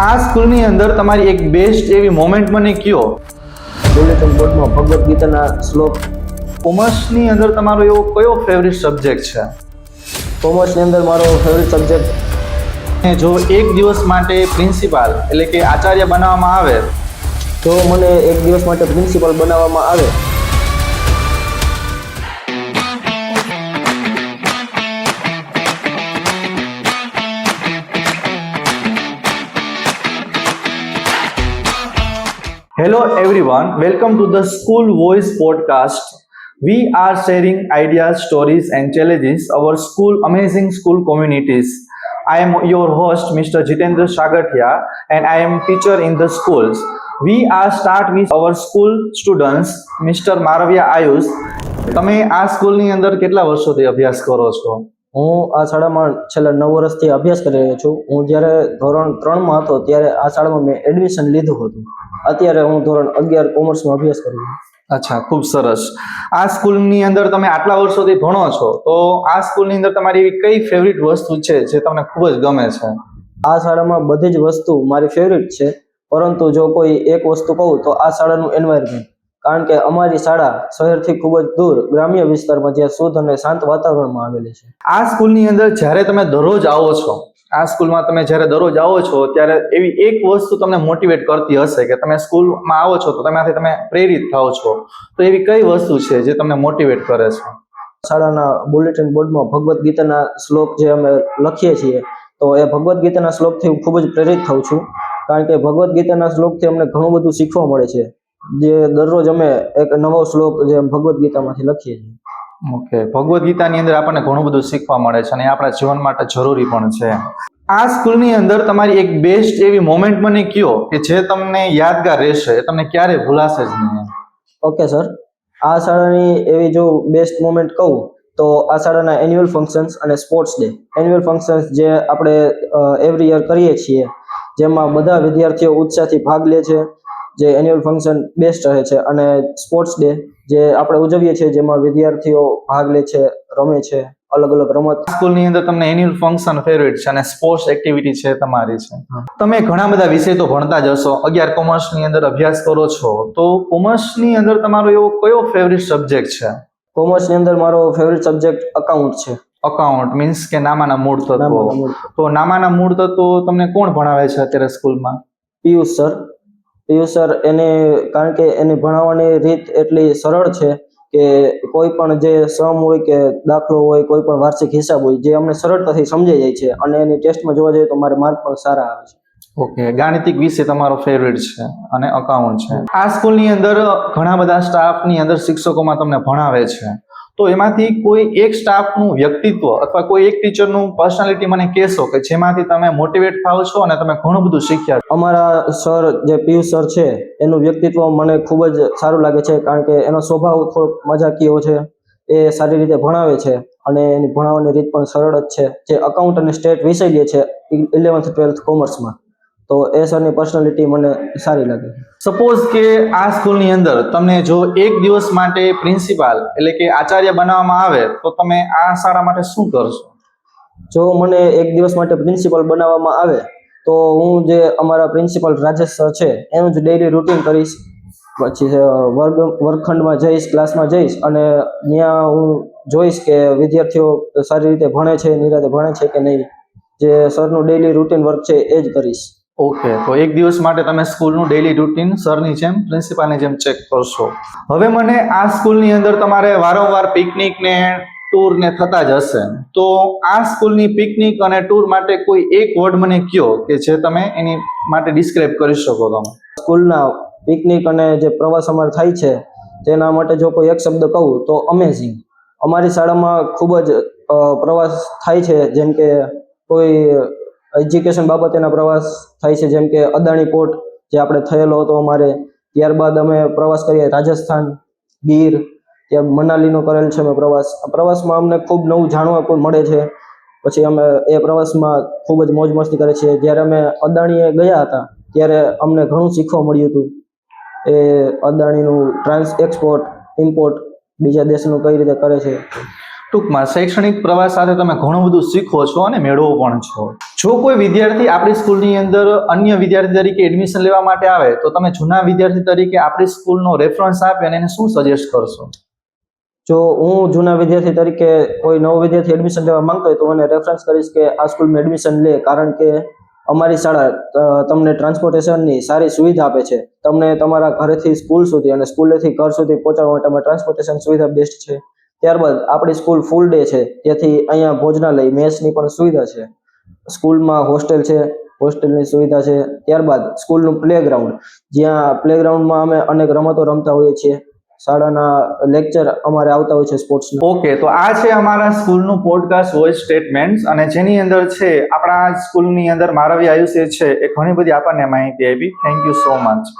આ સ્કૂલની અંદર તમારી એક બેસ્ટ એવી મોમેન્ટ મને કયો. બુલેટિન બોર્ડમાં ભગવદ્ ગીતાના શ્લોક. કોમર્સની અંદર તમારો એવો કયો ફેવરિટ સબ્જેક્ટ છે? કોમર્સની અંદર મારો ફેવરિટ સબ્જેક્ટ. જો એક દિવસ માટે પ્રિન્સિપાલ એટલે કે આચાર્ય બનાવવામાં આવે, જો મને એક દિવસ માટે પ્રિન્સિપલ બનાવવામાં આવે, Hello everyone, welcome to the School Voice podcast. We are sharing ideas, stories and challenges our school amazing school communities. I am your host Mr. Jitendra Shagatia and I am teacher in the schools. We are start with our school students Mr. Maravia Ayush. તમે આ સ્કૂલની અંદર કેટલા વર્ષોથી અભ્યાસ કરો છો? હું આ શાળામાં છેલ્લા 9 વર્ષથી અભ્યાસ કરી રહ્યો છું. હું જ્યારે ધોરણ 3માં હતો ત્યારે આ શાળામાં મેં એડમિશન લીધું હતું. અત્યારે હું ધોરણ 11 કોમર્સમાં અભ્યાસ કરું છું. અચ્છા, ખૂબ સરસ. આ સ્કૂલની અંદર તમે આટલા વર્ષોથી ભણો છો, તો આ સ્કૂલની અંદર તમારી એવી કઈ ફેવરિટ વસ્તુ છે જે તમને ખૂબ જ ગમે છે? આ શાળામાં બધી જ વસ્તુ મારી ફેવરિટ છે, પરંતુ જો કોઈ એક વસ્તુ કહું તો આ શાળાનું એન્વાયરમેન્ટ. કારણ કે અમારી શાળા શહેરથી ખૂબ જ દૂર ગ્રામ્ય વિસ્તારમાં જ્યાં શુદ્ધ અને શાંત વાતાવરણમાં આવેલી છે. આ સ્કૂલની અંદર જ્યારે તમે દરરોજ આવો છો, આ સ્કૂલમાં તમે જ્યારે દરરોજ આવો છો ત્યારે એવી એક વસ્તુ તમને મોટિવેટ કરતી હશે કે તમે સ્કૂલમાં આવો છો તો તેમાંથી તમે પ્રેરિત થાઓ છો, તો એવી કઈ વસ્તુ છે જે તમને મોટિવેટ કરે છે? શાળાના બુલેટિન બોર્ડમાં ભગવદ્ ગીતાના શ્લોક જે અમે લખીએ છીએ, તો એ ભગવદ્ ગીતાના શ્લોકથી હું ખૂબ જ પ્રેરિત થાઉં છું. કારણ કે ભગવદ્ ગીતાના શ્લોકથી અમને ઘણું બધું શીખવા મળે છે, જે દરરોજ અમે એક નવો શ્લોક જે ભગવદ્ ગીતામાંથી લખીએ છીએ. ઓકે, ભગવદ્ ગીતાની અંદર આપણને ઘણું બધું શીખવા મળે છે અને એ આપણા જીવન માટે જરૂરી પણ છે. આ સ્કૂલની અંદર તમારી એક બેસ્ટ એવી મોમેન્ટ મને કયો કે જે તમને યાદગાર રહેશે, તમને ક્યારે ભૂલાશે જ નહીં. ઓકે સર, આ શાળાની એવી જો બેસ્ટ મોમેન્ટ કહું તો આ શાળાના એન્યુઅલ ફંક્શન્સ અને સ્પોર્ટ્સ ડે. એન્યુઅલ ફંક્શન્સ જે આપણે એવરી યર કરીએ છીએ, જેમાં બધા વિદ્યાર્થીઓ ઉત્સાહથી ભાગ લે છે, જે એન્યુઅલ ફંક્શન બેસ્ટ રહે છે. અને સ્પોર્ટ્સ ડે જે આપણે ઉજવીએ છીએ, જેમાં વિદ્યાર્થીઓ ભાગ લે છે, રમે છે, અલગ અલગ રમત. સ્કૂલની અંદર તમને એન્યુઅલ ફંક્શન ફેવરિટ છે અને સ્પોર્ટ્સ એક્ટિવિટી છે તમારી છે. તમે ઘણા બધા વિષય તો ભણતા જ હશો, 11 કોમર્સની અંદર અભ્યાસ કરો છો, તો કોમર્સની અંદર તમારો એવો કયો ફેવરિટ સબ્જેક્ટ છે? કોમર્સની અંદર મારો ફેવરિટ સબ્જેક્ટ અકાઉન્ટ છે. અકાઉન્ટ મીન્સ કે નામાના મૂળ તત્વો. નામાના મૂળ. તો નામાના મૂળ તત્વો તમને કોણ ભણાવે છે અત્યારે સ્કૂલમાં? પિયુષ સર. એને કારણ કે એની ભણાવવાની રીત એટલી સરળ છે કે કોઈ પણ જે સમ હોય કે દાખલો હોય, કોઈ પણ વાર્ષિક હિસાબ હોય, જે અમને સરળતાથી સમજાઈ જાય છે અને એની ટેસ્ટમાં જોવા જઈએ તો મારે માર્ક પણ સારા આવે છે. ઓકે, ગાણિતિક વિષય તમારો ફેવરિટ છે અને અકાઉન્ટ છે. આ સ્કૂલની અંદર ઘણા બધા સ્ટાફની અંદર શિક્ષકોમાં તમને ભણાવે છે, તો એમાંથી કોઈ એક સ્ટાફનું વ્યક્તિત્વ અથવા કોઈ એક ટીચરનું પર્સનાલિટી મને કહેશો કે જેમાંથી તમે મોટિવેટ થાઓ છો અને તમે ઘણું બધું શીખ્યા છો? અમારા સર જે પિયુષ સર છે, એનું વ્યક્તિત્વ મને ખૂબ જ સારું લાગે છે. કારણ કે એનો સ્વભાવ થોડોક મજાકીયો છે, એ સારી રીતે ભણાવે છે અને એની ભણાવવાની રીત પણ સરળ જ છે. જે અકાઉન્ટ અને સ્ટેટ વિષય લે છે 11th 12th કોમર્સમાં, તો એ સરની પર્સનાલિટી મને સારી લાગે. સપોઝ કે આ સ્કૂલની અંદર તમને જો એક દિવસ માટે પ્રિન્સિપાલ એટલે કે આચાર્ય બનાવવામાં આવે તો તમે આ શાળા માટે શું કરશો? જો મને એક દિવસ માટે પ્રિન્સિપલ બનાવવામાં આવે તો હું જે અમારા પ્રિન્સિપલ રાજેશ સર છે એનું જ ડેઈલી રૂટીન કરીશ. પછી વર્ગખંડમાં જઈશ, ક્લાસમાં જઈશ અને ત્યાં હું જોઈશ કે વિદ્યાર્થીઓ સારી રીતે ભણે છે, નિરાતે ભણે છે કે નહીં. જે સરનું ડેઈલી રૂટીન વર્ક છે એ જ કરીશ. ઓકે, તો એક દિવસ માટે તમે સ્કૂલનું ડેઈલી રૂટીન સરની જેમ, પ્રિન્સિપાલની જેમ ચેક કરશો. હવે મને આ સ્કૂલની અંદર તમારે વારંવાર પિકનિક ને ટૂર ને થતા જ હશે, તો આ સ્કૂલની પિકનિક અને ટૂર માટે કોઈ એક વર્ડ મને કયો કે જે તમે એની માટે ડિસ્ક્રાઇબ કરી શકો તમે. સ્કૂલના પિકનિક અને જે પ્રવાસ અમારે થાય છે તેના માટે જો કોઈ એક શબ્દ કહું તો અમેઝિંગ. અમારી શાળામાં ખૂબ જ પ્રવાસ થાય છે, જેમ કે કોઈ એજ્યુકેશન બાબતેના પ્રવાસ થાય છે, જેમ કે અદાણી પોર્ટ જે આપણે થયેલો હતો અમારે. ત્યારબાદ અમે પ્રવાસ કરીએ રાજસ્થાન, ગીર, ત્યાં મનાલીનો કરેલ છે અમે પ્રવાસ. પ્રવાસમાં અમને ખૂબ નવું જાણવા પણ મળે છે. પછી અમે એ પ્રવાસમાં ખૂબ જ મોજ મસ્તી કરે છે. જ્યારે અમે અદાણીએ ગયા હતા ત્યારે અમને ઘણું શીખવા મળ્યું હતું. એ અદાણીનું એક્સપોર્ટ ઇમ્પોર્ટ બીજા દેશનું કઈ રીતે કરે છે. ટૂંકમાં શૈક્ષણિક પ્રવાસ સાથે તમે ઘણું બધું શીખો છો અને મેળવો પણ છો. જો કોઈ વિદ્યાર્થી આપણી સ્કૂલની અંદર અન્ય વિદ્યાર્થી તરીકે એડમિશન લેવા માટે આવે તો તમે જૂના વિદ્યાર્થી તરીકે આપણી સ્કૂલનો રેફરન્સ આપી અને એને શું સજેસ્ટ કરશો? જો હું જૂના વિદ્યાર્થી તરીકે કોઈ નવો વિદ્યાર્થી એડમિશન લેવા માંગતો હોય તો મને રેફરન્સ કરીશ કે આ સ્કૂલમાં એડમિશન લે, કારણ કે અમારી શાળા તમને ટ્રાન્સપોર્ટેશનની સારી સુવિધા આપે છે. તમને તમારા ઘરેથી સ્કૂલ સુધી અને સ્કૂલેથી ઘર સુધી પહોંચવા માટે ટ્રાન્સપોર્ટેશન સુવિધા બેસ્ટ છે. ત્યારબાદ આપણી સ્કૂલ ફૂલ ડે છે, તેથી અહીંયા ભોજનાલય મેસની પણ સુવિધા છે. સ્કૂલમાં હોસ્ટેલ છે, હોસ્ટેલની સુવિધા છે. ત્યારબાદ સ્કૂલનું પ્લેગ્રાઉન્ડ, જ્યાં પ્લેગ્રાઉન્ડમાં અમે અનેક રમતો રમતા હોઈએ છીએ. શાળાના લેક્ચર અમારે આવતા હોય છે સ્પોર્ટ્સના. ઓકે, તો આ છે અમારા સ્કૂલનું પોડકાસ્ટ વોઇસ સ્ટેટમેન્ટ્સ, અને જેની અંદર છે આપણા સ્કૂલની અંદર મારવી આયુષે છે એ ઘણી બધી આપણને માહિતી આપી. Thank you so much.